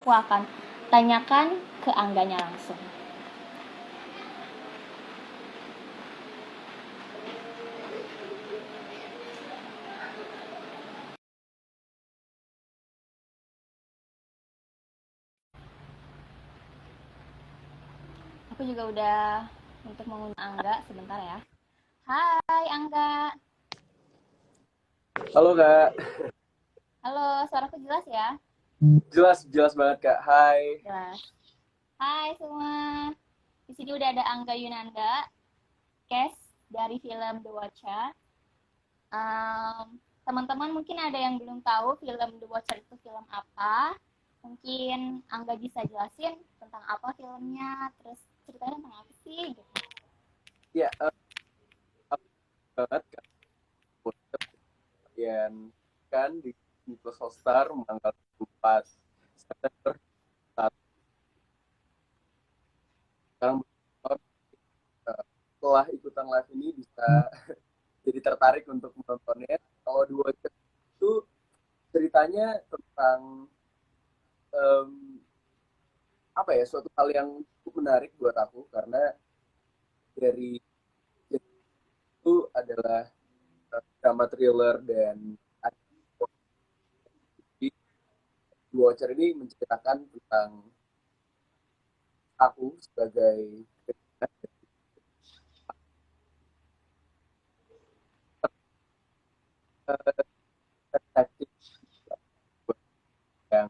Aku akan tanyakan ke Angganya langsung. Aku juga udah untuk mengundang Angga sebentar ya. Hai Angga. Halo Kak, Halo, suaraku jelas ya? jelas banget Kak. Hai. Jelas. Hai semua. Di sini udah ada Angga Yunanda, cast dari film The Watcher. Teman-teman mungkin ada yang belum tahu film The Watcher itu film apa. Mungkin Angga bisa jelasin tentang apa filmnya, terus ceritanya tentang apa sih gitu. Ya, aku banget Kak. Kemudian kan di Plus Hotstar tanggal 4 September saat sekarang setelah ikutan live ini bisa jadi tertarik untuk menontonnya. Kalau dua jam itu ceritanya tentang em, apa ya, suatu hal yang cukup menarik buat aku karena dari itu adalah drama thriller dan Watcher ini menceritakan tentang aku sebagai detektif yang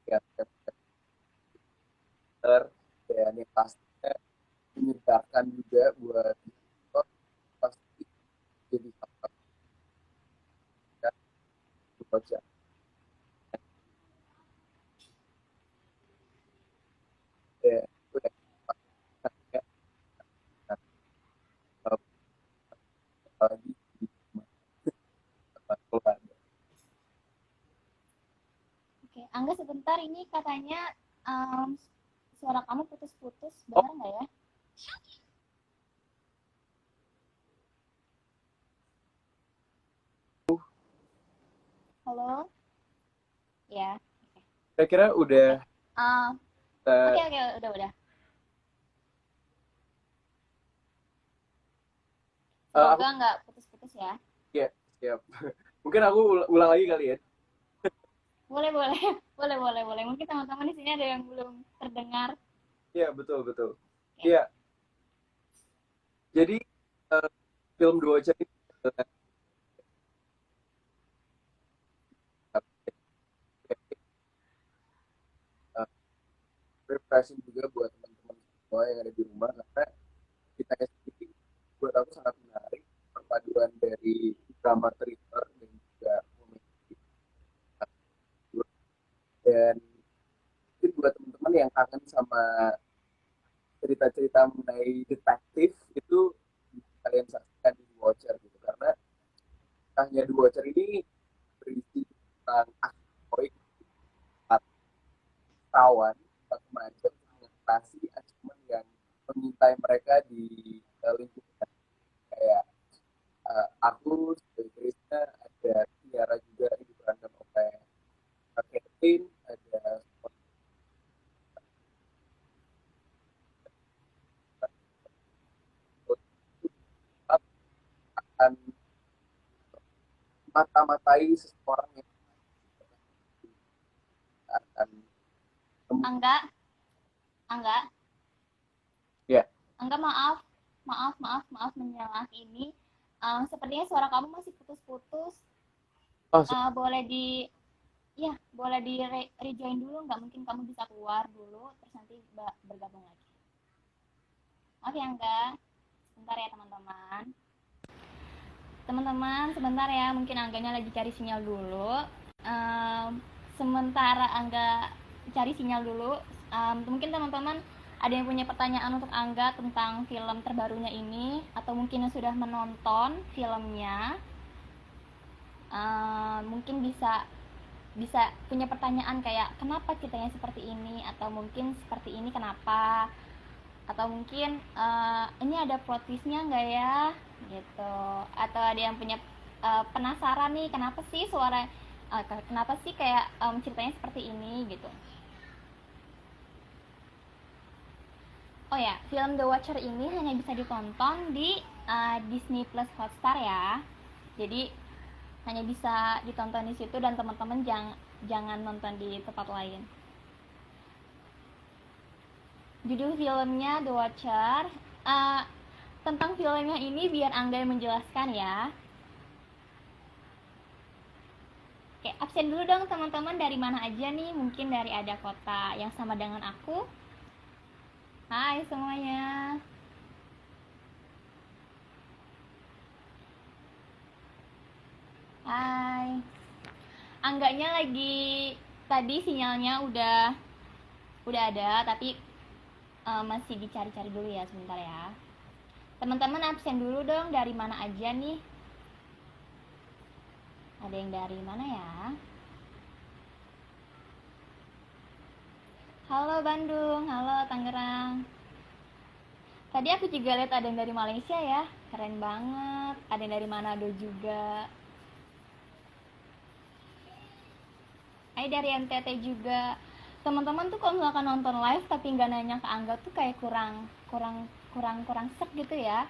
yang benar dan yang pastinya menyegarkan juga buat nonton, pasti jadi faktor yang baca dan itu yang pastinya apalagi di tempat keluarga. Oke, Angga sebentar ini katanya um, suara kamu putus-putus, Oh, benar nggak ya? Halo? Ya, saya kira oke. udah Oke, kita, oke, udah. aku Semoga nggak putus-putus ya. ya siap. Mungkin aku ulang lagi kali ya. Boleh, boleh, boleh. Mungkin teman-teman di sini ada yang belum terdengar. Iya, betul betul. Oke, Iya, jadi eh, film Dua Watcher ini adalah eh, refreshing juga buat teman-teman semua yang ada di rumah karena kita sendiri buat aku sangat menarik perpaduan dari drama thriller dan juga komedi, dan mungkin buat teman-teman yang kangen sama cerita-cerita mengenai detektif itu kalian saksikan di The Watcher gitu karena hanya The Watcher ini berisi tentang aspek tawan remaja untuk mengatasi ancaman yang mengintai mereka di lingkungan kayak aku sebagai Krisna, ada Tiara juga yang diperankan oleh Kevin, ada akan mata-matai seseorang yang akan Angga, Angga, ya. Angga maaf menjelang ini. Sepertinya suara kamu masih putus-putus. Oh, Boleh di, ya, boleh di rejoin dulu nggak? Mungkin kamu bisa keluar dulu, terus nanti bergabung lagi. Oke, Angga. Sebentar ya, teman-teman. Teman-teman, sebentar ya. Mungkin Angganya lagi cari sinyal dulu. Sementara Angga cari sinyal dulu, mungkin teman-teman ada yang punya pertanyaan untuk Angga tentang film terbarunya ini, atau mungkin yang sudah menonton filmnya, mungkin bisa bisa punya pertanyaan kayak kenapa ceritanya seperti ini, atau mungkin seperti ini kenapa, atau mungkin ini ada plot twistnya nggak ya gitu, atau ada yang punya penasaran nih kenapa sih suara kenapa sih kayak ceritanya seperti ini gitu. Oh ya, film The Watcher ini hanya bisa ditonton di Disney Plus Hotstar ya. Jadi hanya bisa ditonton di situ dan teman-teman jangan nonton di tempat lain. Judul filmnya The Watcher. Uh, tentang filmnya ini biar Angga yang menjelaskan ya. Oke, absen dulu dong teman-teman, dari mana aja nih? Mungkin dari ada kota yang sama dengan aku. Hai semuanya. Hai. Angganya lagi, tadi sinyalnya udah ada tapi masih dicari-cari dulu ya, sebentar ya. Teman-teman absen dulu dong, dari mana aja nih? Ada yang dari mana ya? Halo Bandung, halo Tangerang. Tadi aku juga lihat ada yang dari Malaysia ya, keren banget. Ada yang dari Manado juga. Dari NTT juga. Teman-teman tuh kalau misalkan nonton live tapi nggak nanya ke Angga tuh kayak kurang kurang kurang sek gitu ya.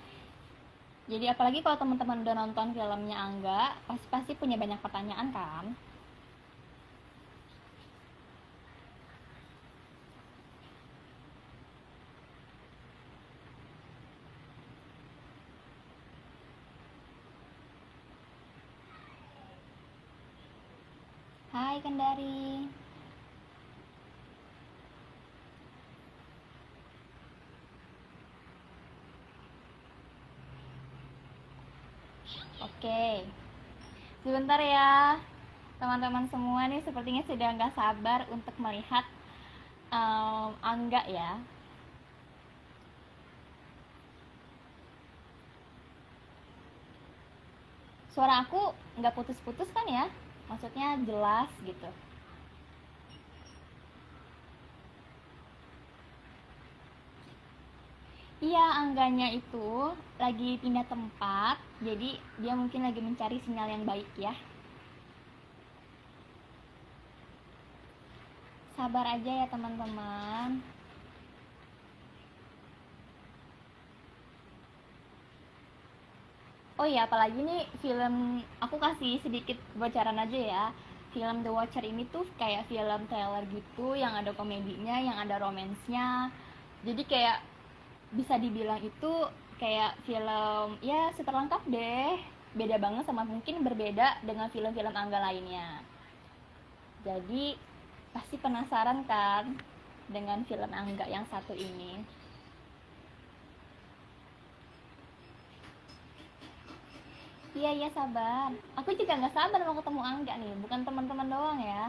Jadi apalagi kalau teman-teman udah nonton filmnya Angga, pasti punya banyak pertanyaan kan? Hai Kendari. Oke, sebentar ya. Teman-teman semua nih sepertinya sudah nggak sabar untuk melihat Angga ya. Suara aku nggak putus-putus kan ya? Maksudnya jelas gitu. Iya, Angganya itu lagi pindah tempat, jadi dia mungkin lagi mencari sinyal yang baik ya. Sabar aja ya teman-teman. Oh iya, apalagi nih film, aku kasih sedikit bocoran aja ya. Film The Watcher ini tuh kayak film trailer gitu, yang ada komedinya, yang ada romansnya. Jadi kayak bisa dibilang itu kayak film ya super lengkap deh. Beda banget sama, mungkin berbeda dengan film-film Angga lainnya. Jadi pasti penasaran kan dengan film Angga yang satu ini. Iya iya, sabar. Aku juga nggak sabar mau ketemu Angga nih, bukan teman-teman doang ya.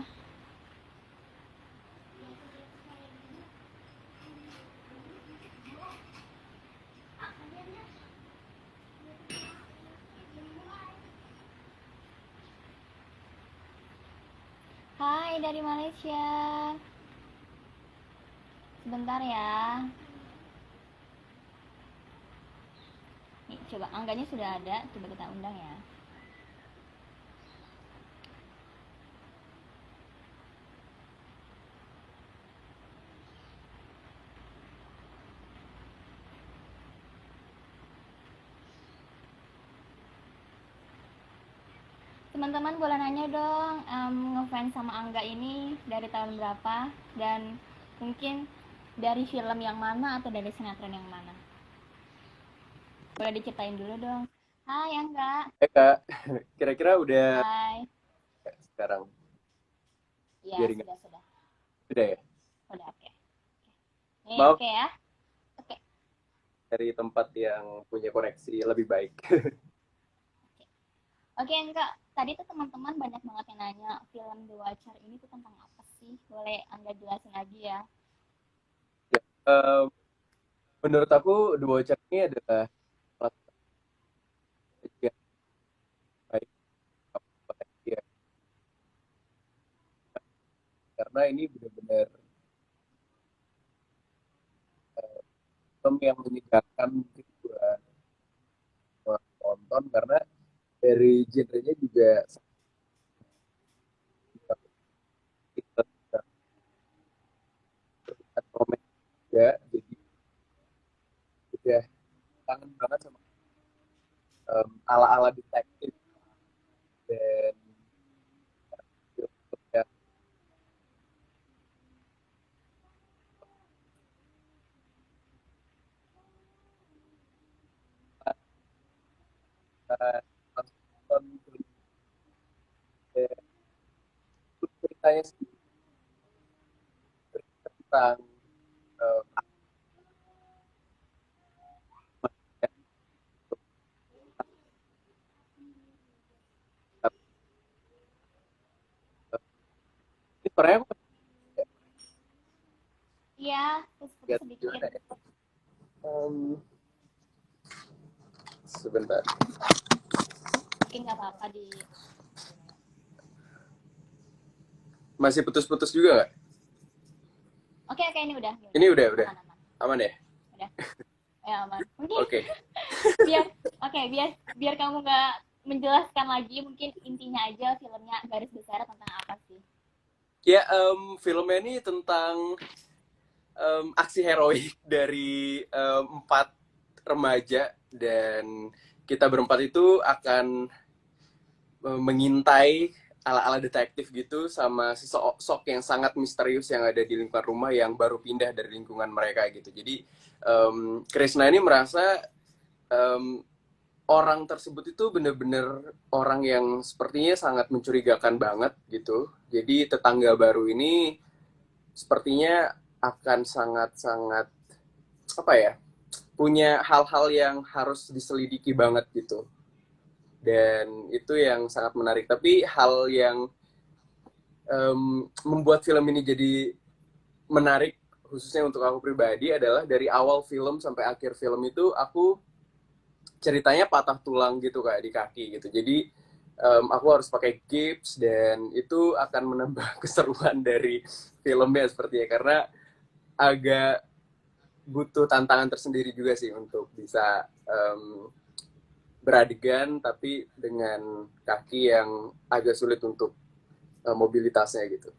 Hai dari Malaysia. Sebentar ya. Nih coba Angganya sudah ada, coba kita undang ya. Teman-teman boleh nanya dong, ngefans sama Angga ini dari tahun berapa, dan mungkin dari film yang mana atau dari sinetron yang mana? Boleh diceritain dulu dong. Hai Angga. Kak, kira-kira udah Hai. sekarang Ya jaringan sudah. udah ya? Udah oke. Nih Maaf oke ya. Oke. dari tempat yang punya koneksi lebih baik. Oke Angga, tadi tuh teman-teman banyak banget yang nanya film The Watcher ini tuh tentang apa sih? Boleh Angga jelasin lagi ya? Ya, menurut aku The Watcher ini adalah salah satu yang baik ya, karena ini benar-benar film yang menyegarkan mungkin buat nonton, karena dari genrenya juga langsung nonton film. Dan ceritanya sih cerita tentang eh, ini Korea aku Iya, putus-putus lihat sedikit. gimana ya? Em, sebentar. Mungkin nggak apa-apa di. Masih putus-putus juga nggak? Oke, oke, ini udah, Ini udah, aman, aman, aman ya? udah, ya aman. Mungkin Oke. biar, oke, biar kamu nggak menjelaskan lagi, mungkin intinya aja filmnya garis besar tentang apa sih? Ya, filmnya ini tentang aksi heroik dari empat remaja dan kita berempat itu akan mengintai ala-ala detektif gitu sama si sosok yang sangat misterius yang ada di lingkungan rumah yang baru pindah dari lingkungan mereka gitu. Jadi Krishna ini merasa em, orang tersebut itu benar-benar orang yang sepertinya sangat mencurigakan banget gitu. Jadi tetangga baru ini sepertinya akan sangat-sangat apa ya, punya hal-hal yang harus diselidiki banget gitu. Dan itu yang sangat menarik. Tapi hal yang membuat film ini jadi menarik khususnya untuk aku pribadi adalah dari awal film sampai akhir film itu aku ceritanya patah tulang gitu kayak di kaki gitu. Jadi aku harus pakai gips dan itu akan menambah keseruan dari filmnya sepertinya karena agak butuh tantangan tersendiri juga sih untuk bisa beradegan tapi dengan kaki yang agak sulit untuk mobilitasnya gitu.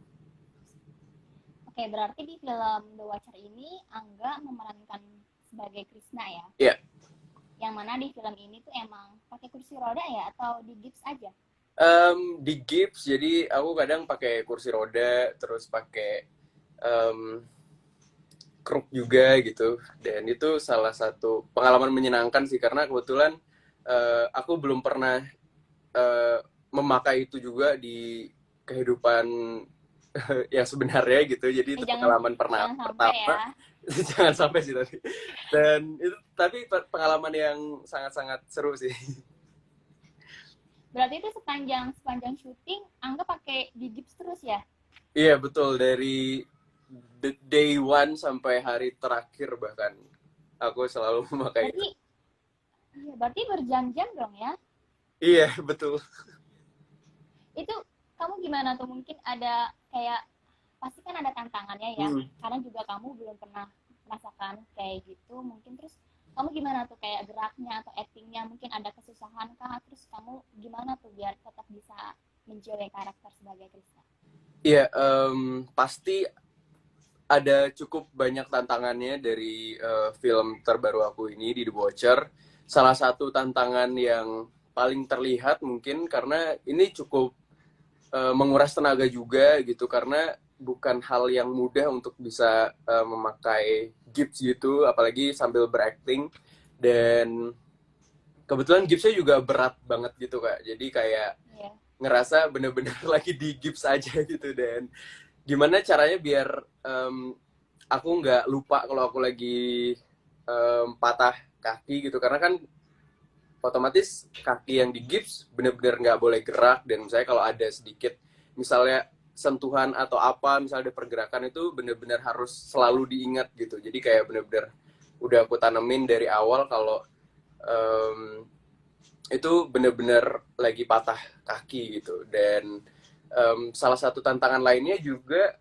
Oke, berarti di film The Watcher ini Angga memerankan sebagai Krishna ya? Iya. Yeah. Yang mana di film ini tuh emang pakai kursi roda ya atau di gips aja? Di gips, jadi aku kadang pakai kursi roda, terus pakai kruk juga gitu. Dan itu salah satu pengalaman menyenangkan sih karena kebetulan aku belum pernah memakai itu juga di kehidupan yang sebenarnya gitu. Jadi itu pengalaman pertama. Ya. Jangan sampai sih tapi. Dan itu tapi pengalaman yang sangat-sangat seru sih. Berarti itu sepanjang syuting Angga pakai di gips terus ya? Iya betul, dari day one sampai hari terakhir bahkan aku selalu memakai itu. Iya, berarti berjam-jam dong ya? Iya betul. Itu kamu gimana tuh, mungkin ada kayak pasti kan ada tantangannya ya, karena juga kamu belum pernah merasakan kayak gitu, mungkin terus kamu gimana tuh kayak geraknya atau actingnya, mungkin ada kesusahan kah, terus kamu gimana tuh biar tetap bisa menjiwai karakter sebagai Krishna? Iya, pasti ada cukup banyak tantangannya dari film terbaru aku ini di The Watcher. Salah satu tantangan yang paling terlihat mungkin karena ini cukup menguras tenaga juga gitu karena bukan hal yang mudah untuk bisa memakai gips gitu apalagi sambil berakting dan kebetulan gipsnya juga berat banget gitu Kak. Jadi kayak ngerasa bener-bener lagi di gips aja gitu dan gimana caranya biar aku nggak lupa kalau aku lagi patah kaki gitu karena kan otomatis kaki yang digips bener-bener nggak boleh gerak dan misalnya kalau ada sedikit misalnya sentuhan atau apa misalnya ada pergerakan itu bener-bener harus selalu diingat gitu jadi kayak bener-bener udah aku tanemin dari awal kalau itu bener-bener lagi patah kaki gitu dan salah satu tantangan lainnya juga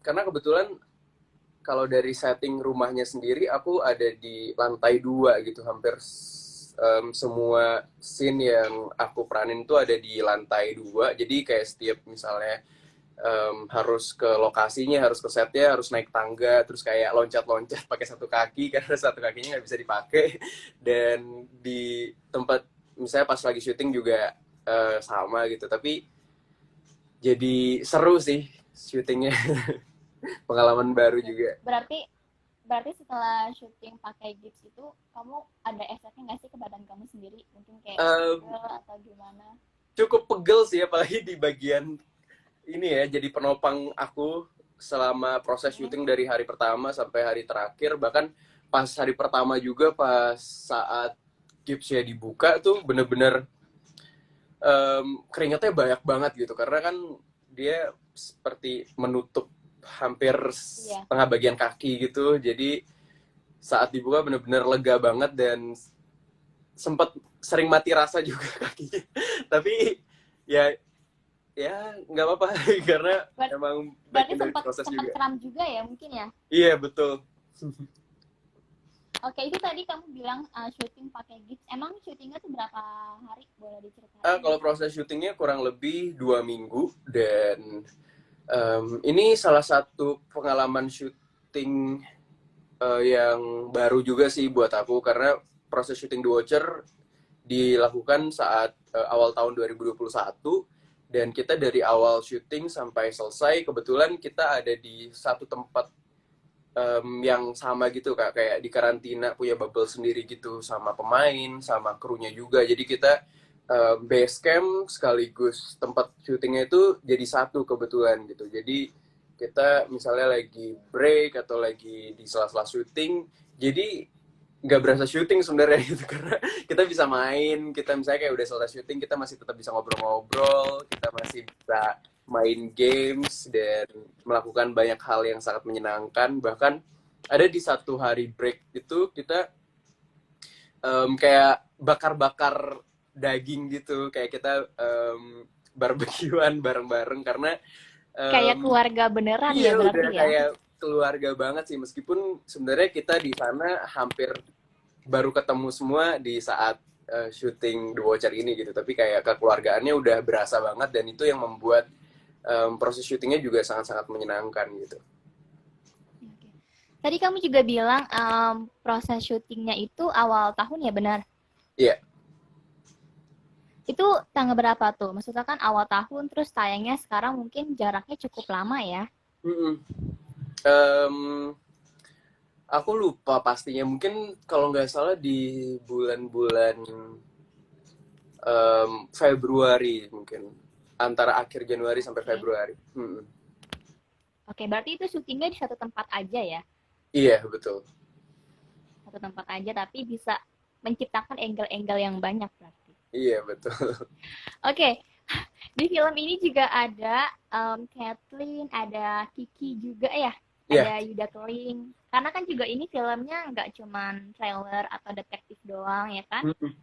karena kebetulan kalau dari setting rumahnya sendiri aku ada di lantai 2 gitu hampir semua scene yang aku peranin itu ada di lantai 2 jadi kayak setiap misalnya harus ke lokasinya harus ke setnya harus naik tangga terus kayak loncat-loncat pakai satu kaki karena satu kakinya nggak bisa dipakai dan di tempat misalnya pas lagi syuting juga sama gitu tapi jadi seru sih syutingnya pengalaman baru juga. Berarti berarti setelah syuting pakai gips itu kamu ada efeknya nggak sih ke badan kamu sendiri? Mungkin kayak Em, pegel atau gimana? Cukup pegel sih, apalagi di bagian ini ya, jadi penopang aku selama proses Oke. syuting dari hari pertama sampai hari terakhir. Bahkan pas hari pertama juga, pas saat gipsnya dibuka tuh bener-bener keringatnya banyak banget gitu, karena kan dia seperti menutup hampir Iya. setengah bagian kaki gitu. Jadi saat dibuka bener-bener lega banget, dan sempat sering mati rasa juga kakinya. Tapi ya, ya nggak apa-apa karena Ber- emang Berarti bagian dari sempat proses sempat juga. kram juga ya mungkin ya? Iya, betul. Oke, itu tadi kamu bilang syuting pakai gips. Emang syutingnya tuh berapa hari? Boleh diceritain Kalau nggak? proses syutingnya kurang lebih 2 minggu, dan ini salah satu pengalaman syuting yang baru juga sih buat aku, karena proses syuting The Watcher dilakukan saat awal tahun 2021, dan kita dari awal syuting sampai selesai kebetulan kita ada di satu tempat yang sama gitu Kak, kayak di karantina, punya bubble sendiri gitu, sama pemain, sama krunya juga. Jadi kita base camp sekaligus tempat syutingnya itu jadi satu kebetulan gitu. Jadi kita misalnya lagi break atau lagi di sela-sela syuting, jadi nggak berasa syuting sebenarnya gitu, karena kita bisa main, kita misalnya kayak udah selesai syuting kita masih tetap bisa ngobrol-ngobrol, kita masih bisa main games dan melakukan banyak hal yang sangat menyenangkan. Bahkan ada di satu hari break itu kita kayak bakar-bakar daging gitu, kayak kita barbekyuan bareng-bareng, karena Kayak um, keluarga beneran ya iya berarti udah ya? kayak keluarga banget sih, meskipun sebenarnya kita di sana hampir baru ketemu semua di saat syuting The Watcher ini gitu, tapi kayak kekeluargaannya udah berasa banget, dan itu yang membuat proses syutingnya juga sangat-sangat menyenangkan gitu. Oke. Tadi kamu juga bilang proses syutingnya itu awal tahun ya benar? Iya. Itu tanggal berapa tuh? Maksudnya kan awal tahun terus tayangnya sekarang mungkin jaraknya cukup lama ya? Mm-mm. Em, aku lupa pastinya, mungkin kalau nggak salah di bulan-bulan Februari, mungkin antara akhir Januari sampai Oke. Februari. Mm-mm. Oke, berarti itu syutingnya di satu tempat aja ya? Iya, betul. Satu tempat aja tapi bisa menciptakan angle-angle yang banyak berarti. Iya, betul. Oke, di film ini juga ada Kathleen, ada Kiki juga ya, Iya. ada Yuda Keling. Karena kan juga ini filmnya nggak cuman trailer atau detektif doang ya kan? Mm-mm.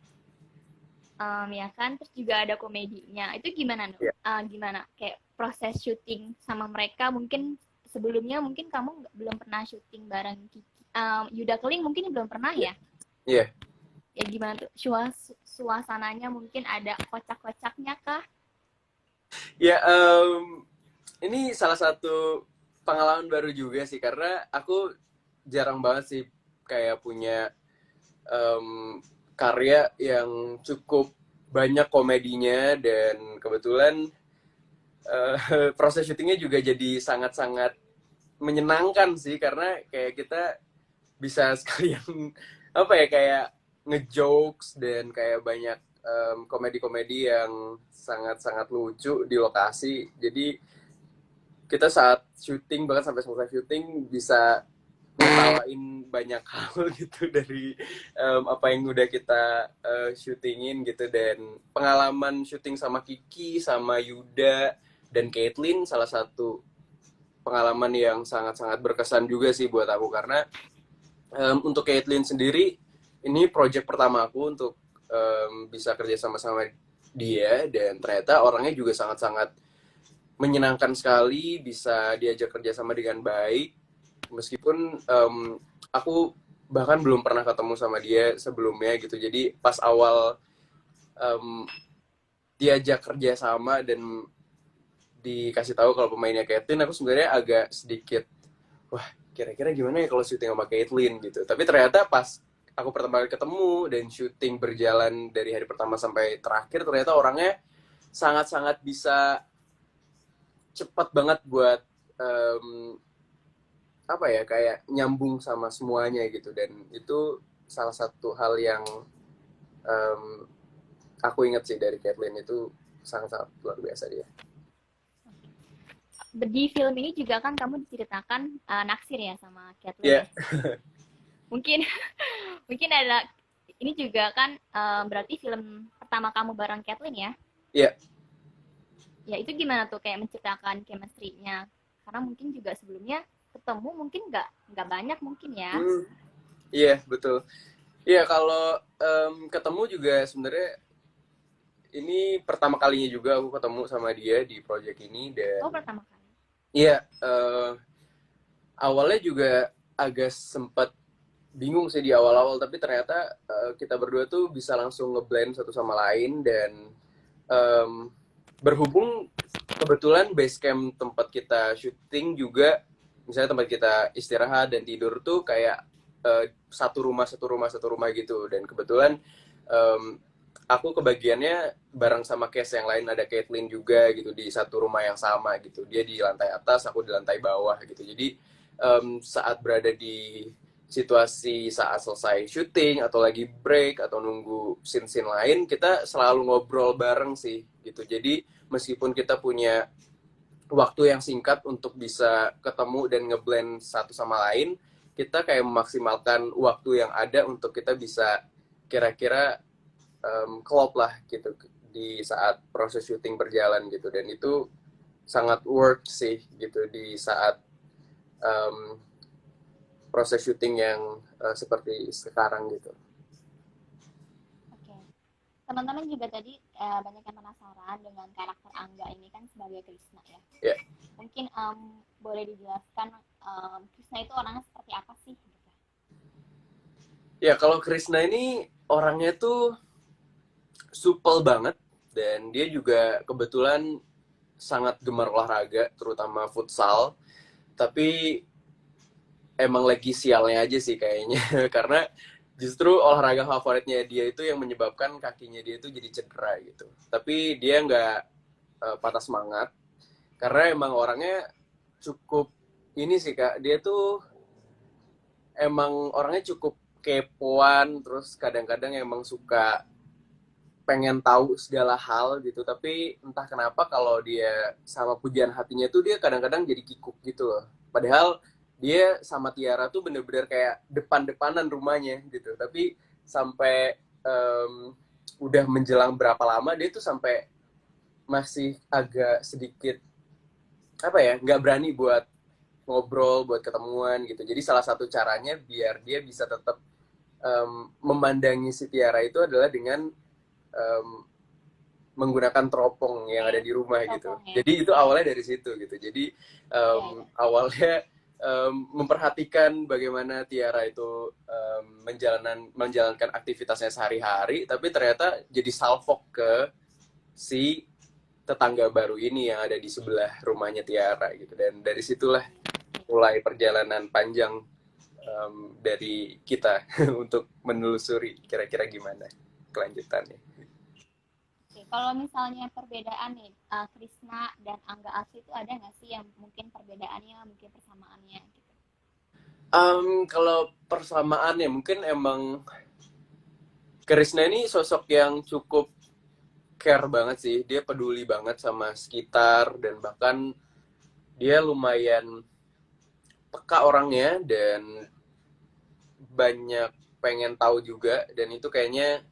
Ya kan, terus juga ada komedinya. Itu gimana Iya. gimana kayak proses syuting sama mereka? Mungkin sebelumnya mungkin kamu belum pernah syuting bareng Kiki. Yuda Keling mungkin belum pernah Iya. ya? Iya. Ya gimana tuh suasananya, mungkin ada kocak-kocaknya kah? Ya, ini salah satu pengalaman baru juga sih, karena aku jarang banget sih kayak punya em, karya yang cukup banyak komedinya, dan kebetulan proses syutingnya juga jadi sangat-sangat menyenangkan sih, karena kayak kita bisa sekalian apa ya, kayak ngejokes, dan kayak banyak komedi-komedi yang sangat-sangat lucu di lokasi. Jadi kita saat syuting, bahkan sampai selesai syuting, bisa ngetawain banyak hal gitu dari apa yang udah kita syutingin gitu. Dan pengalaman syuting sama Kiki, sama Yuda, dan Caitlyn salah satu pengalaman yang sangat-sangat berkesan juga sih buat aku, karena untuk Caitlyn sendiri ini project pertama aku untuk bisa kerja sama-sama dia, dan ternyata orangnya juga sangat-sangat menyenangkan sekali, bisa diajak kerja sama dengan baik, meskipun aku bahkan belum pernah ketemu sama dia sebelumnya gitu. Jadi pas awal um, diajak kerja sama dan dikasih tahu kalau pemainnya Caitlyn, aku sebenarnya agak sedikit, wah kira-kira gimana ya kalau syuting sama Caitlyn gitu. Tapi ternyata pas aku pertama kali ketemu dan syuting berjalan dari hari pertama sampai terakhir, ternyata orangnya sangat-sangat bisa cepat banget buat um, apa ya, kayak nyambung sama semuanya gitu, dan itu salah satu hal yang em, aku ingat sih dari Caitlyn, itu sangat-sangat luar biasa dia. Di film ini juga kan kamu diceritakan naksir ya sama Caitlyn Iya, ya. Mungkin mungkin ada ini juga kan berarti film pertama kamu bareng Caitlyn ya. iya. Ya itu gimana tuh kayak menciptakan chemistry-nya? Karena mungkin juga sebelumnya ketemu mungkin nggak banyak mungkin ya. Hmm, iya betul. Iya, kalau ketemu juga sebenarnya ini pertama kalinya juga aku ketemu sama dia di project ini, dan Oh pertama kali. iya, awalnya juga agak sempat bingung sih di awal-awal, tapi ternyata kita berdua tuh bisa langsung ngeblend satu sama lain, dan em, berhubung kebetulan base camp tempat kita syuting juga, misalnya tempat kita istirahat dan tidur tuh kayak satu rumah satu rumah satu rumah gitu, dan kebetulan em, aku kebagiannya bareng sama case yang lain, ada Caitlyn juga gitu di satu rumah yang sama gitu, dia di lantai atas, aku di lantai bawah gitu. Jadi saat berada di situasi saat selesai syuting atau lagi break atau nunggu scene-scene lain, kita selalu ngobrol bareng sih gitu. Jadi meskipun kita punya waktu yang singkat untuk bisa ketemu dan ngeblend satu sama lain, kita kayak memaksimalkan waktu yang ada untuk kita bisa kira-kira klop lah gitu di saat proses syuting berjalan gitu, dan itu sangat work sih gitu di saat um, proses syuting yang seperti sekarang gitu. Oke. Teman-teman juga tadi banyak yang penasaran dengan karakter Angga ini kan sebagai Krishna ya. Ya, Mungkin boleh dijelaskan Krishna itu orangnya seperti apa sih? Gitu. ya kalau Krisna ini orangnya tuh supel banget, dan dia juga kebetulan sangat gemar olahraga, terutama futsal. Tapi emang lagi sialnya aja sih kayaknya, karena justru olahraga favoritnya dia itu yang menyebabkan kakinya dia itu jadi cedera gitu. Tapi dia nggak patah semangat, karena emang orangnya cukup ini sih kak, dia tuh emang orangnya cukup kepoan, terus kadang-kadang emang suka pengen tahu segala hal gitu. Tapi entah kenapa kalau dia sama pujian hatinya tuh dia kadang-kadang jadi kikuk gitu loh, padahal dia sama Tiara tuh bener-bener kayak depan-depanan rumahnya gitu. Tapi sampai um, udah menjelang berapa lama dia tuh sampai masih agak sedikit apa ya, nggak berani buat ngobrol, buat ketemuan gitu. Jadi salah satu caranya biar dia bisa tetap memandangi si Tiara itu adalah dengan um, menggunakan teropong yang ada Oke, di rumah gitu. teropong ya. Jadi itu awalnya dari situ gitu. Jadi Iya, iya. awalnya memperhatikan bagaimana Tiara itu menjalankan aktivitasnya sehari-hari, tapi ternyata jadi salfok ke si tetangga baru ini yang ada di sebelah rumahnya Tiara gitu. Dan dari situlah mulai perjalanan panjang dari kita untuk menelusuri kira-kira gimana kelanjutannya. Oke, kalau misalnya perbedaan nih, Krishna dan Angga Asli itu ada nggak sih yang mungkin perbedaannya, mungkin persamaannya gitu? Kalau persamaannya mungkin emang Krisna ini sosok yang cukup care banget sih. Dia peduli banget sama sekitar, dan bahkan dia lumayan peka orangnya, dan banyak pengen tahu juga, dan itu kayaknya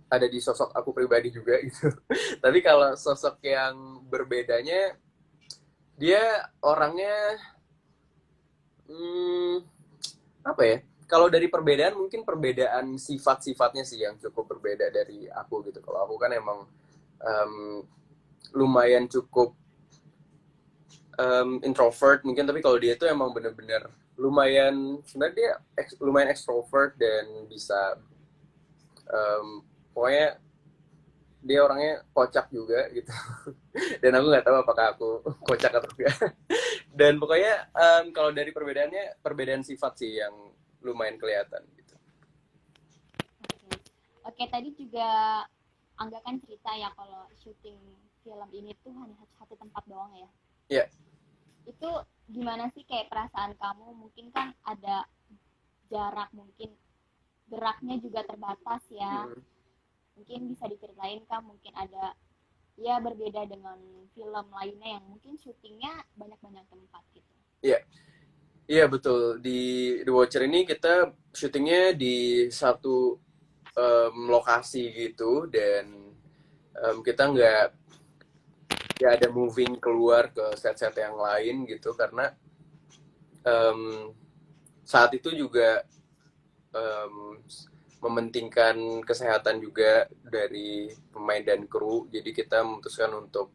ada di sosok aku pribadi juga gitu. Tapi kalau sosok yang berbedanya, dia orangnya hmm, apa ya? Kalau dari perbedaan, mungkin perbedaan sifat-sifatnya sih yang cukup berbeda dari aku gitu. Kalau aku kan emang um, lumayan cukup introvert mungkin, tapi kalau dia tuh emang bener-bener lumayan, sebenarnya dia lumayan extrovert dan bisa pokoknya dia orangnya kocak juga gitu. Dan aku nggak tahu apakah aku kocak atau enggak. Dan pokoknya kalau dari perbedaannya, perbedaan sifat sih yang lumayan kelihatan gitu. Oke. Oke, tadi juga Angga kan cerita ya kalau syuting film ini tuh hanya satu tempat doang ya. Ya, Itu gimana sih kayak perasaan kamu, mungkin kan ada jarak, mungkin geraknya juga terbatas ya, Mm-mm. mungkin bisa diceritain kan, mungkin ada ya berbeda dengan film lainnya yang mungkin syutingnya banyak-banyak tempat gitu. Iya, iya betul. Di The Watcher ini kita syutingnya di satu lokasi gitu, dan kita nggak ada moving keluar ke set-set yang lain gitu, karena em, saat itu juga em, mementingkan kesehatan juga dari pemain dan kru. Jadi kita memutuskan untuk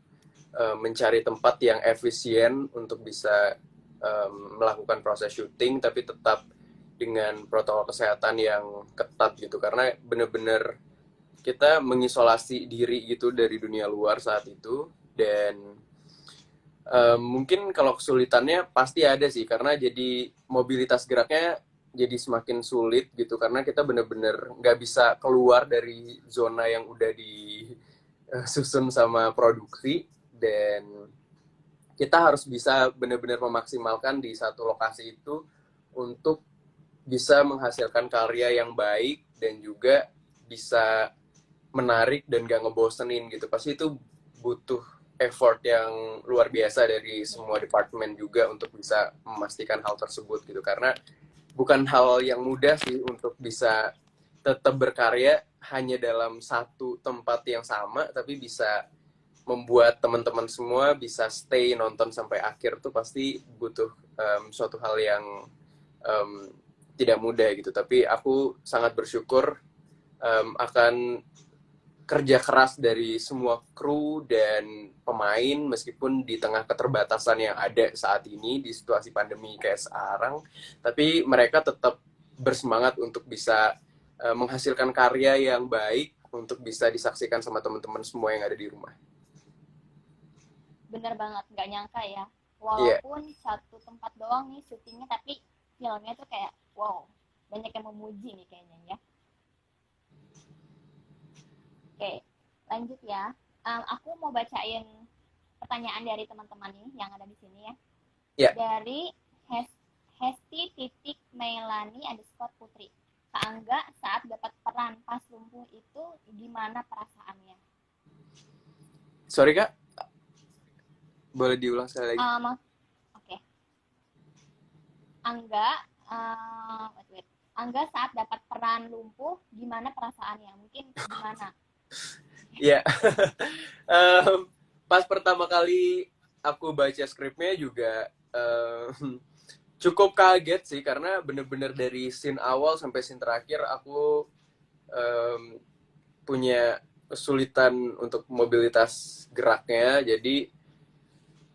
mencari tempat yang efisien untuk bisa melakukan proses syuting, tapi tetap dengan protokol kesehatan yang ketat gitu, karena bener-bener kita mengisolasi diri gitu dari dunia luar saat itu. Dan mungkin kalau kesulitannya pasti ada sih, karena jadi mobilitas geraknya jadi semakin sulit gitu, karena kita bener-bener nggak bisa keluar dari zona yang udah disusun sama produksi. Dan kita harus bisa benar-benar memaksimalkan di satu lokasi itu untuk bisa menghasilkan karya yang baik dan juga bisa menarik dan gak ngebosenin gitu. Pasti itu butuh effort yang luar biasa dari semua departemen juga untuk bisa memastikan hal tersebut gitu, karena bukan hal yang mudah sih untuk bisa tetap berkarya hanya dalam satu tempat yang sama, tapi bisa membuat teman-teman semua bisa stay nonton sampai akhir tuh pasti butuh suatu hal yang um, tidak mudah gitu. Tapi aku sangat bersyukur akan kerja keras dari semua kru dan pemain, meskipun di tengah keterbatasan yang ada saat ini di situasi pandemi kayak sekarang, tapi mereka tetap bersemangat untuk bisa menghasilkan karya yang baik untuk bisa disaksikan sama teman-teman semua yang ada di rumah. Bener banget, nggak nyangka ya, Iya, yeah. walaupun satu tempat doang nih syutingnya, tapi filmnya tuh kayak wow, banyak yang memuji nih kayaknya ya. Oke, lanjut ya. Aku mau bacain pertanyaan dari teman-teman nih yang ada di sini ya. Iya. Dari Hesti titik Melani underscore Putri. Kak Angga saat dapat peran pas lumpuh itu gimana perasaannya? Sorry Kak, boleh diulang sekali lagi? Oke, okay. Angga, wait. Angga saat dapat peran lumpuh gimana perasaannya? Mungkin gimana? Iya. Pas pertama kali aku baca skripnya juga cukup kaget sih, karena bener-bener dari scene awal sampai scene terakhir aku um, punya kesulitan untuk mobilitas geraknya. Jadi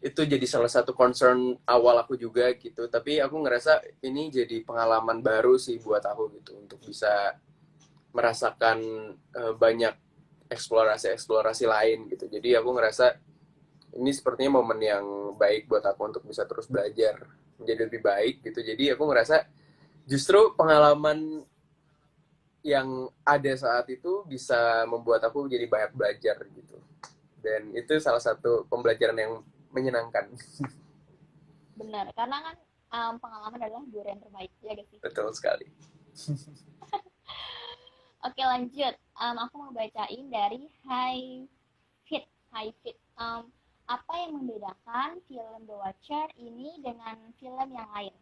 itu jadi salah satu concern awal aku juga gitu. Tapi aku ngerasa ini jadi pengalaman baru sih buat aku gitu, untuk bisa merasakan banyak eksplorasi-eksplorasi lain gitu. Jadi aku ngerasa ini sepertinya momen yang baik buat aku untuk bisa terus belajar menjadi lebih baik gitu. Jadi aku ngerasa justru pengalaman yang ada saat itu bisa membuat aku jadi banyak belajar gitu. Dan itu salah satu pembelajaran yang menyenangkan. Benar, karena kan pengalaman adalah guru yang terbaik, ya gak sih? Betul sekali. Oke lanjut, aku mau bacain dari Fit. Hi Fit. Apa yang membedakan film The Watcher ini dengan film yang lain?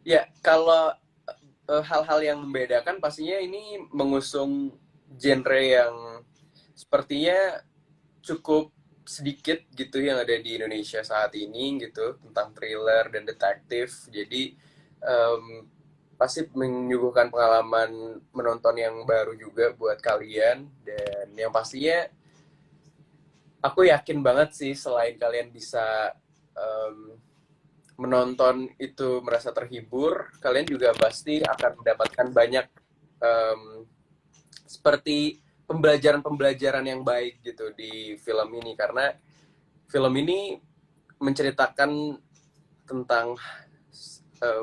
Ya, kalau hal-hal yang membedakan pastinya ini mengusung genre yang sepertinya cukup sedikit gitu yang ada di Indonesia saat ini gitu, tentang thriller dan detektif. Jadi um, pasti menyuguhkan pengalaman menonton yang baru juga buat kalian. Dan yang pastinya aku yakin banget sih, selain kalian bisa um, menonton itu merasa terhibur, kalian juga pasti akan mendapatkan banyak um, seperti pembelajaran-pembelajaran yang baik gitu di film ini, karena film ini menceritakan tentang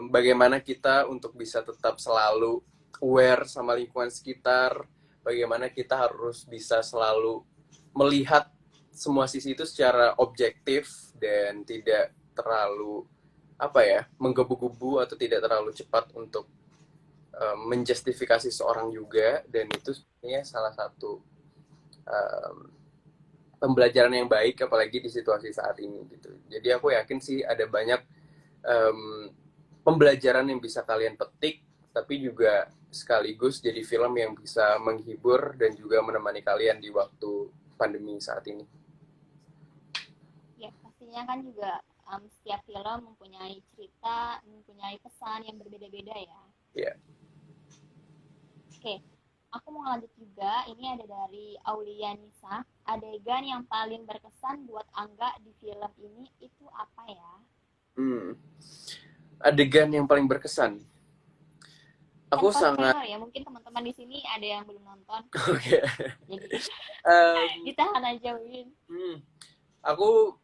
bagaimana kita untuk bisa tetap selalu aware sama lingkungan sekitar, bagaimana kita harus bisa selalu melihat semua sisi itu secara objektif dan tidak terlalu apa ya, menggebu-gebu atau tidak terlalu cepat untuk menjustifikasi seorang juga, dan itu sebenarnya salah satu um, pembelajaran yang baik apalagi di situasi saat ini gitu. Jadi aku yakin sih ada banyak um, pembelajaran yang bisa kalian petik, tapi juga sekaligus jadi film yang bisa menghibur dan juga menemani kalian di waktu pandemi saat ini. Ya, pastinya kan juga setiap film mempunyai cerita, mempunyai pesan yang berbeda-beda ya. Ya. Oke, aku mau lanjut juga. Ini ada dari Aulia Nisa. Adegan yang paling berkesan buat Angga di film ini itu apa ya? Adegan yang paling berkesan. Aku Tanpa sangat spoiler ya, mungkin teman-teman di sini ada yang belum nonton. Oke. Jadi um, ditahan aja, Win. aku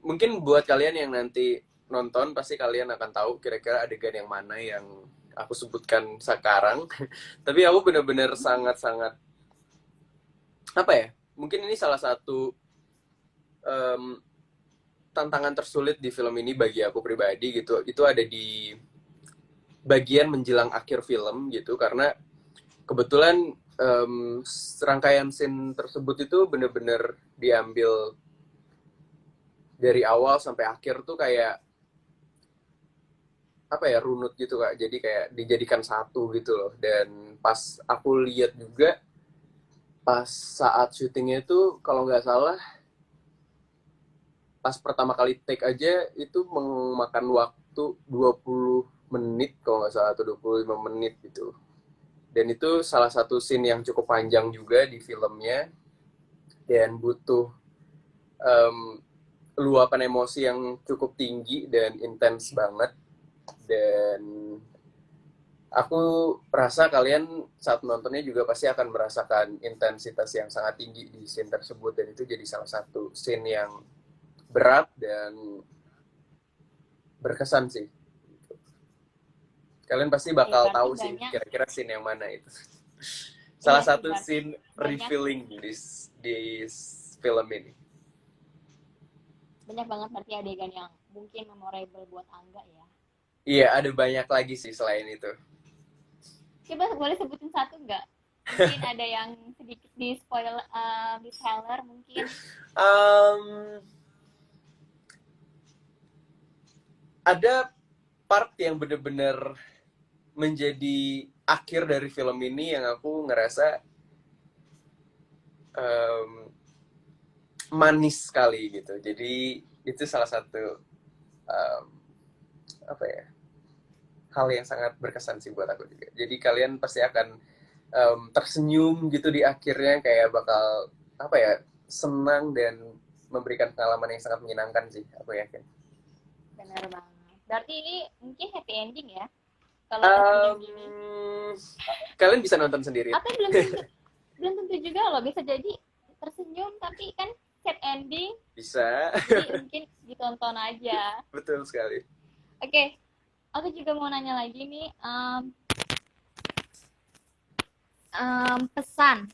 mungkin buat kalian yang nanti nonton pasti kalian akan tahu kira-kira adegan yang mana yang aku sebutkan sekarang. Tapi aku benar-benar sangat-sangat apa ya? Mungkin ini salah satu tantangan tersulit di film ini bagi aku pribadi gitu. Itu ada di bagian menjelang akhir film gitu, karena kebetulan serangkaian scene tersebut itu benar-benar diambil dari awal sampai akhir tuh kayak apa ya, runut gitu Kak. Jadi kayak dijadikan satu gitu loh. Dan pas aku lihat juga pas saat syutingnya itu kalau nggak salah pas pertama kali take aja itu memakan waktu 20 menit kalau nggak salah, atau 25 menit gitu. Dan itu salah satu scene yang cukup panjang juga di filmnya dan butuh luapan emosi yang cukup tinggi dan intens banget. Dan aku rasa kalian saat menontonnya juga pasti akan merasakan intensitas yang sangat tinggi di scene tersebut, dan itu jadi salah satu scene yang berat dan berkesan sih. Kalian pasti bakal tahu sih kira-kira scene yang mana itu. Salah satu scene revealing di film ini. Banyak banget berarti adegan yang mungkin memorable buat Angga ya. Iya, ada banyak lagi sih selain itu. Coba boleh sebutin satu nggak? Mungkin ada yang sedikit di spoil, di trailer mungkin. Ada part yang bener-bener menjadi akhir dari film ini yang aku ngerasa manis sekali gitu. Jadi itu salah satu apa ya, hal yang sangat berkesan sih buat aku juga. Jadi kalian pasti akan tersenyum gitu di akhirnya, kayak bakal apa ya, senang dan memberikan pengalaman yang sangat menyenangkan sih, aku yakin. Benar banget. Berarti ini mungkin happy ending ya? Kalau tersenyum gini. Kalian bisa nonton sendiri. Atau belum tentu juga loh, bisa jadi tersenyum tapi kan sad ending. Bisa. Jadi mungkin ditonton aja. Betul sekali. Oke, aku juga mau nanya lagi nih, pesan.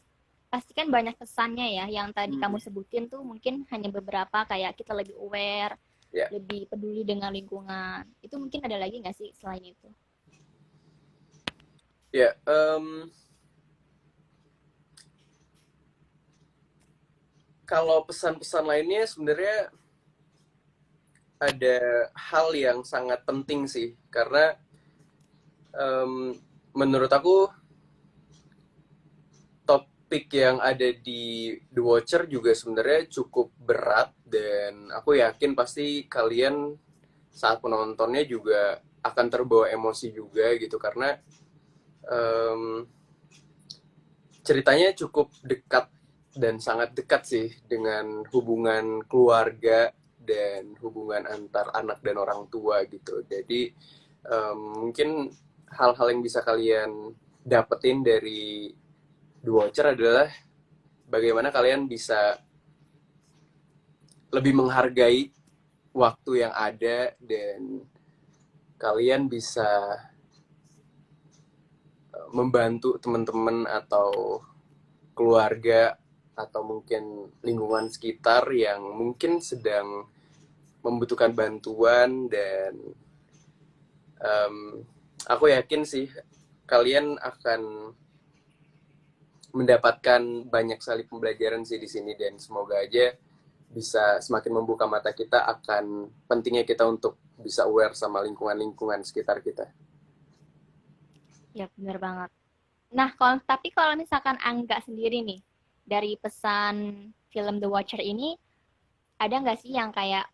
Pasti kan banyak pesannya ya, yang tadi kamu sebutin tuh mungkin hanya beberapa, kayak kita lebih aware, lebih peduli dengan lingkungan. Itu mungkin ada lagi nggak sih selain itu? Ya, kalau pesan-pesan lainnya sebenarnya ada hal yang sangat penting sih, karena menurut aku topik yang ada di The Watcher juga sebenarnya cukup berat, dan aku yakin pasti kalian saat menontonnya juga akan terbawa emosi juga gitu, karena ceritanya cukup dekat dan sangat dekat sih dengan hubungan keluarga dan hubungan antar anak dan orang tua gitu. Jadi mungkin hal-hal yang bisa kalian dapetin dari The Watcher adalah bagaimana kalian bisa lebih menghargai waktu yang ada, dan kalian bisa membantu teman-teman atau keluarga atau mungkin lingkungan sekitar yang mungkin sedang membutuhkan bantuan, dan aku yakin sih kalian akan mendapatkan banyak sekali pembelajaran sih di sini, dan semoga aja bisa semakin membuka mata kita akan pentingnya kita untuk bisa aware sama lingkungan-lingkungan sekitar kita. Ya, benar banget. Nah, kalau misalkan Angga sendiri nih, dari pesan film The Watcher ini, ada nggak sih yang kayak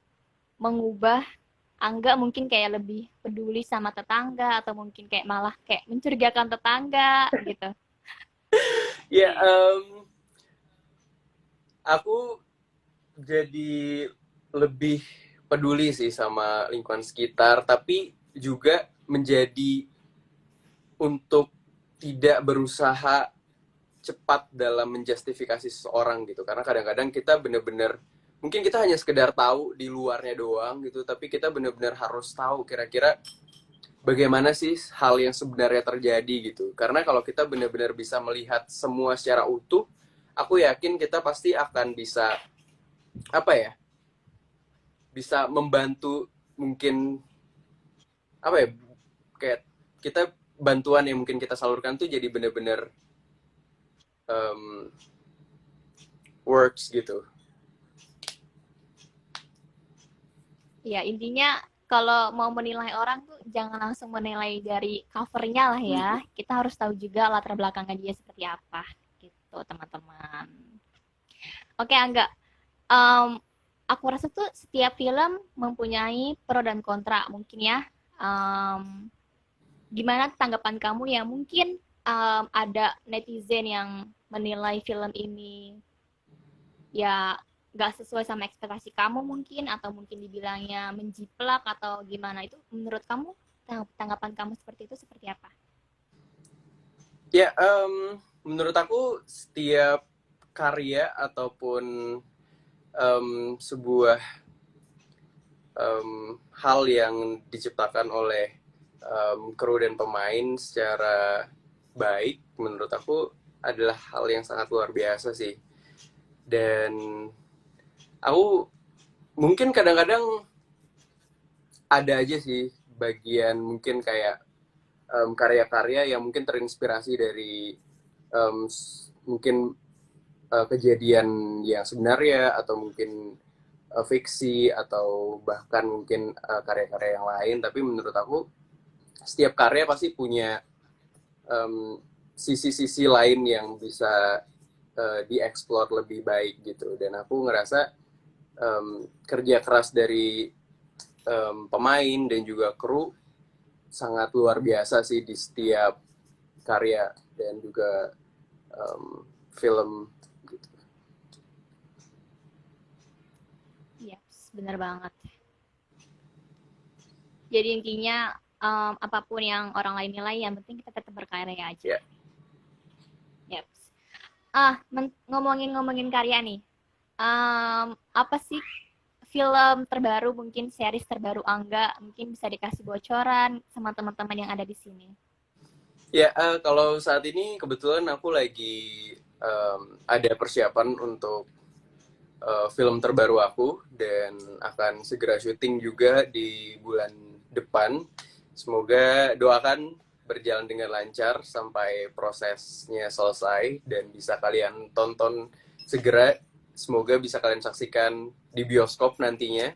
mengubah Angga mungkin kayak lebih peduli sama tetangga atau mungkin kayak malah kayak mencurigakan tetangga gitu. Ya, aku jadi lebih peduli sih sama lingkungan sekitar, tapi juga menjadi untuk tidak berusaha cepat dalam menjustifikasi seseorang gitu, karena kadang-kadang kita bener-bener mungkin kita hanya sekedar tahu di luarnya doang gitu, tapi kita bener-bener harus tahu kira-kira bagaimana sih hal yang sebenarnya terjadi gitu, karena kalau kita benar-benar bisa melihat semua secara utuh, aku yakin kita pasti akan bisa apa ya, bisa membantu mungkin apa ya, kayak kita bantuan yang mungkin kita salurkan tuh jadi benar-benar um, works gitu. Ya, intinya kalau mau menilai orang tuh jangan langsung menilai dari covernya lah ya. Kita harus tahu juga latar belakangnya dia seperti apa gitu, teman-teman. Oke, Angga. Em, aku rasa tuh setiap film mempunyai pro dan kontra mungkin ya. Em, Gimana tanggapan kamu ya? Mungkin ada netizen yang menilai film ini ya nggak sesuai sama ekspektasi kamu mungkin, atau mungkin dibilangnya menjiplak atau gimana. Itu menurut kamu, tanggapan kamu seperti itu seperti apa? Ya, menurut aku setiap karya ataupun sebuah hal yang diciptakan oleh kru dan pemain secara baik, menurut aku adalah hal yang sangat luar biasa sih. Dan aku mungkin kadang-kadang ada aja sih bagian mungkin kayak karya-karya yang mungkin terinspirasi dari mungkin kejadian yang sebenarnya, atau mungkin fiksi, atau bahkan mungkin karya-karya yang lain. Tapi menurut aku setiap karya pasti punya sisi-sisi lain yang bisa dieksplor lebih baik gitu. Dan aku ngerasa kerja keras dari pemain dan juga kru sangat luar biasa sih di setiap karya dan juga film gitu. Iya, benar banget. Jadi intinya apapun yang orang lain nilai, yang penting kita tetap berkarya aja. Ya. Yep. Ngomongin karya nih. Apa sih film terbaru, mungkin series terbaru Angga, mungkin bisa dikasih bocoran sama teman-teman yang ada di sini. Ya, kalau saat ini kebetulan aku lagi ada persiapan untuk film terbaru aku, dan akan segera syuting juga di bulan depan. Semoga doakan berjalan dengan lancar sampai prosesnya selesai dan bisa kalian tonton segera. Semoga bisa kalian saksikan di bioskop nantinya.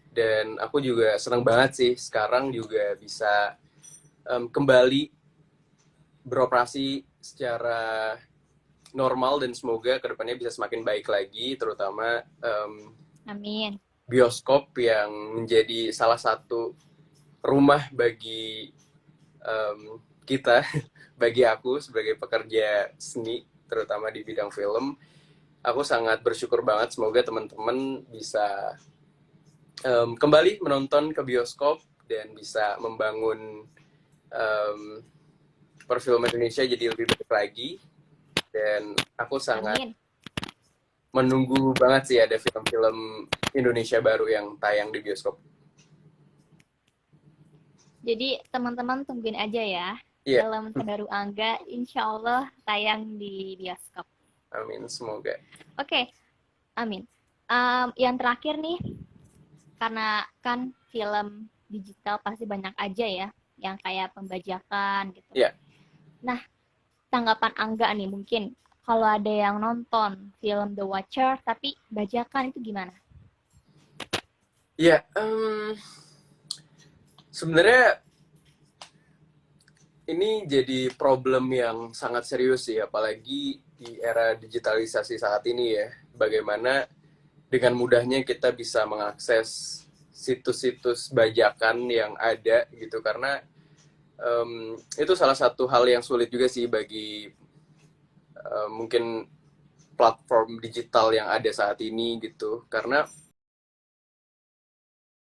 Dan aku juga senang banget sih sekarang juga bisa kembali beroperasi secara normal, dan semoga kedepannya bisa semakin baik lagi, terutama Amin. bioskop yang menjadi salah satu rumah bagi kita, bagi aku sebagai pekerja seni, terutama di bidang film. Aku sangat bersyukur banget, semoga teman-teman bisa kembali menonton ke bioskop dan bisa membangun perfilman Indonesia jadi lebih baik lagi. Dan aku sangat Amin. menunggu banget sih ada film-film Indonesia baru yang tayang di bioskop. Jadi teman-teman tungguin aja ya. Iya, Film terbaru Angga insya Allah tayang di bioskop. amin, semoga. Oke, amin. Yang terakhir nih, karena kan film digital pasti banyak aja ya yang kayak pembajakan gitu. Iya. Nah, tanggapan Angga nih mungkin kalau ada yang nonton film The Watcher tapi bajakan itu gimana? Iya, sebenarnya ini jadi problem yang sangat serius sih, apalagi di era digitalisasi saat ini ya. Bagaimana dengan mudahnya kita bisa mengakses situs-situs bajakan yang ada gitu, karena itu salah satu hal yang sulit juga sih bagi mungkin platform digital yang ada saat ini gitu, karena